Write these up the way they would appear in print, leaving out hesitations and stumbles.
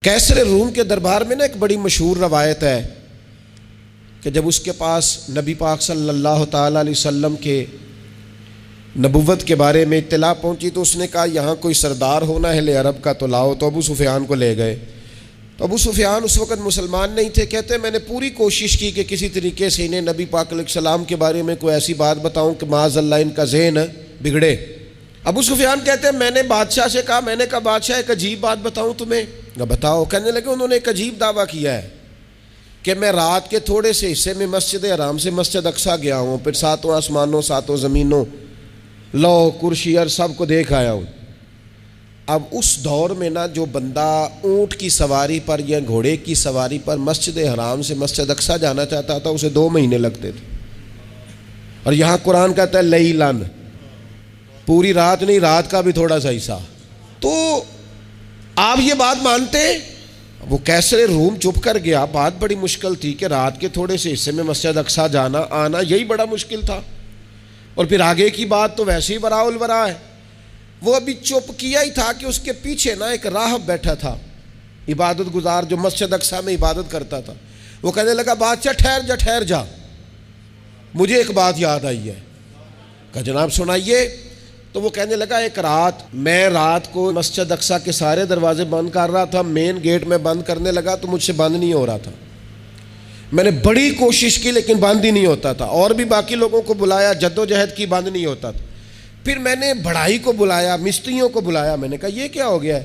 کیسر روم کے دربار میں نا ایک بڑی مشہور روایت ہے کہ جب اس کے پاس نبی پاک صلی اللہ تعالیٰ علیہ وسلم کے نبوت کے بارے میں اطلاع پہنچی تو اس نے کہا یہاں کوئی سردار ہونا ہے اہل عرب کا تو لاؤ، تو ابو سفیان کو لے گئے۔ تو ابو سفیان اس وقت مسلمان نہیں تھے، کہتے میں نے پوری کوشش کی کہ کسی طریقے سے انہیں نبی پاک علیہ السلام کے بارے میں کوئی ایسی بات بتاؤں کہ معاذ اللہ ان کا ذہن بگڑے۔ ابو سفیان کہتے ہیں میں نے بادشاہ سے کہا، میں نے کہا بادشاہ ایک عجیب بات بتاؤں تمہیں؟ بتاؤ۔ کہنے لگے انہوں نے ایک عجیب دعویٰ کیا ہے کہ میں رات کے تھوڑے سے حصے میں مسجد حرام سے مسجد اقصیٰ گیا ہوں، پھر ساتوں آسمانوں ساتوں زمینوں لو کرسی اور سب کو دیکھ آیا ہوں۔ اب اس دور میں نا جو بندہ اونٹ کی سواری پر یا گھوڑے کی سواری پر مسجد حرام سے مسجد اقصیٰ جانا چاہتا تھا اسے 2 مہینے لگتے تھے، اور یہاں قرآن کہتا ہے لیلن، پوری رات نہیں، رات کا بھی تھوڑا سا حصہ۔ تو آپ یہ بات مانتے؟ وہ کیسر روم چپ کر گیا، بات بڑی مشکل تھی کہ رات کے تھوڑے سے حصے میں مسجد اقصیٰ جانا آنا یہی بڑا مشکل تھا، اور پھر آگے کی بات تو ویسے ہی وراء الورا ہے۔ وہ ابھی چپ کیا ہی تھا کہ اس کے پیچھے نا ایک راہب بیٹھا تھا، عبادت گزار جو مسجد اقصیٰ میں عبادت کرتا تھا۔ وہ کہنے لگا بادشاہ ٹھہر جا، مجھے ایک بات یاد آئی ہے۔ کہا جناب سنائیے۔ تو وہ کہنے لگا ایک رات میں رات کو مسجد اقصیٰ کے سارے دروازے بند کر رہا تھا، مین گیٹ میں بند کرنے لگا تو مجھ سے بند نہیں ہو رہا تھا، میں نے بڑی کوشش کی لیکن بند ہی نہیں ہوتا تھا، اور بھی باقی لوگوں کو بلایا، جدوجہد کی، بند نہیں ہوتا تھا۔ پھر میں نے بڑھائی کو بلایا، مستریوں کو بلایا، میں نے کہا یہ کیا ہو گیا ہے؟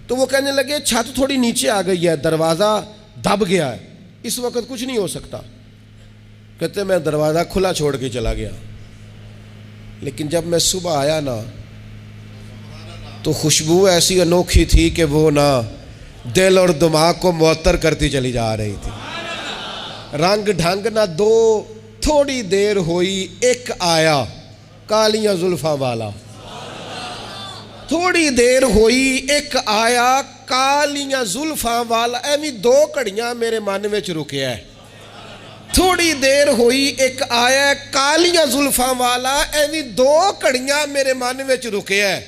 تو وہ کہنے لگے چھت تھوڑی نیچے آ گئی ہے، دروازہ دب گیا ہے، اس وقت کچھ نہیں ہو سکتا۔ کہتے میں دروازہ کھلا چھوڑ کے چلا گیا، لیکن جب میں صبح آیا نا تو خوشبو ایسی انوکھی تھی کہ وہ نا دل اور دماغ کو معطر کرتی چلی جا رہی تھی۔ رنگ ڈھنگ نہ دو، تھوڑی دیر ہوئی ایک آیا کالیاں زلفاں والا، تھوڑی دیر ہوئی ایک آیا کالیاں زلفاں والا، ایویں 2 گھڑیاں میرے من وچ رکیا ہے۔ تھوڑی دیر ہوئی ایک آیا کالیاں زلفاں والا، ایویں 2 گھڑیاں میرے من وچ رکیا ہے،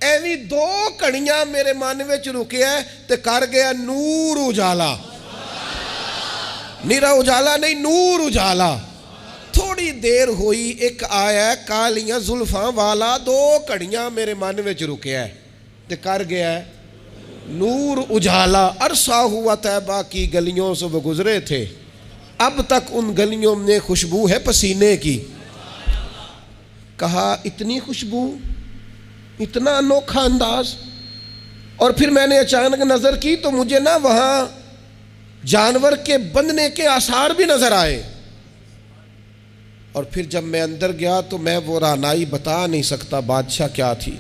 ایویں 2 گھڑیاں میرے من وچ رکیا ہے تے کر گیا نور اجالا، نیرا اجالا نہیں، نور اجالا۔ تھوڑی دیر ہوئی ایک آیا کالیاں زلفاں والا، 2 گھڑیاں میرے من وچ رکیا ہے تے کر گیا ہے نور اجالا۔ عرصہ ہوا طیبہ کی گلیوں سے وہ گزرے تھے، اب تک ان گلیوں میں خوشبو ہے پسینے کی۔ کہا اتنی خوشبو، اتنا انوکھا انداز۔ اور پھر میں نے اچانک نظر کی تو مجھے نا وہاں جانور کے بندھنے کے آثار بھی نظر آئے، اور پھر جب میں اندر گیا تو میں وہ رہنائی بتا نہیں سکتا بادشاہ کیا تھی،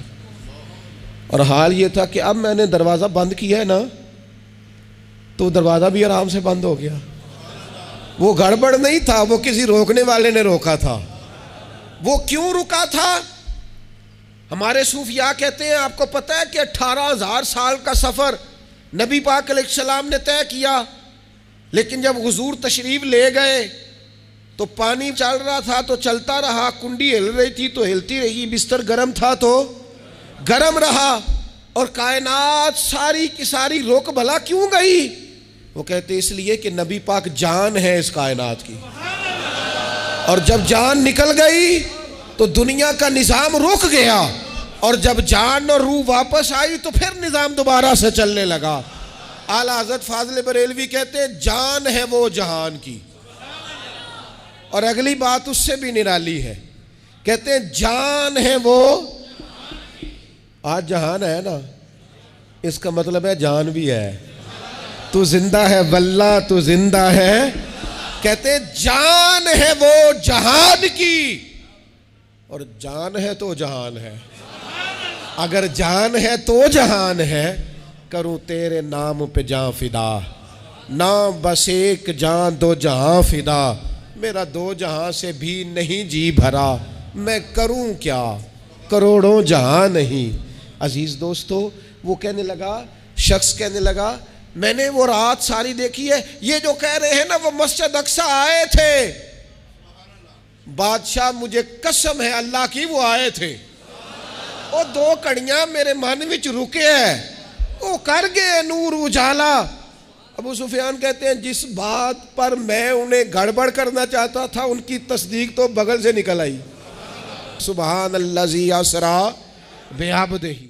اور حال یہ تھا کہ اب میں نے دروازہ بند کیا ہے نا تو دروازہ بھی آرام سے بند ہو گیا۔ وہ گڑبڑ نہیں تھا، وہ کسی روکنے والے نے روکا تھا۔ وہ کیوں رکا تھا؟ ہمارے صوفیاء کہتے ہیں آپ کو پتہ ہے کہ 18,000 سال کا سفر نبی پاک علیہ السلام نے طے کیا، لیکن جب حضور تشریف لے گئے تو پانی چل رہا تھا تو چلتا رہا، کنڈی ہل رہی تھی تو ہلتی رہی، بستر گرم تھا تو گرم رہا، اور کائنات ساری کی ساری رک بھلا کیوں گئی؟ وہ کہتے اس لیے کہ نبی پاک جان ہے اس کائنات کی، اور جب جان نکل گئی تو دنیا کا نظام رک گیا، اور جب جان اور روح واپس آئی تو پھر نظام دوبارہ سے چلنے لگا۔ اعلیٰ حضرت فاضل بریلوی کہتے ہیں جان ہے وہ جہان کی، اور اگلی بات اس سے بھی نرالی ہے، کہتے ہیں جان ہے وہ، آج جہان ہے نا، اس کا مطلب ہے جان بھی ہے، تو زندہ ہے واللہ تو زندہ ہے۔ کہتے ہیں جان ہے وہ جہان کی، اور جان ہے تو جہان ہے، اگر جان ہے تو جہان ہے، کروں تیرے نام پہ جان فدا، نام بس ایک جان 2 جہاں فدا، میرا 2 جہاں سے بھی نہیں جی بھرا، میں کروں کیا کروڑوں جہاں نہیں۔ عزیز دوستو، وہ کہنے لگا، شخص کہنے لگا میں نے وہ رات ساری دیکھی ہے، یہ جو کہہ رہے ہیں نا وہ مسجد اقصیٰ آئے تھے، بادشاہ مجھے قسم ہے اللہ کی وہ آئے تھے، وہ 2 گھڑیاں میرے من وچ رکے ہیں، وہ کر گئے نور اجالا۔ ابو سفیان کہتے ہیں جس بات پر میں انہیں گڑبڑ کرنا چاہتا تھا ان کی تصدیق تو بغل سے نکل آئی۔ سبحان الذی اسریٰ بعبدہ۔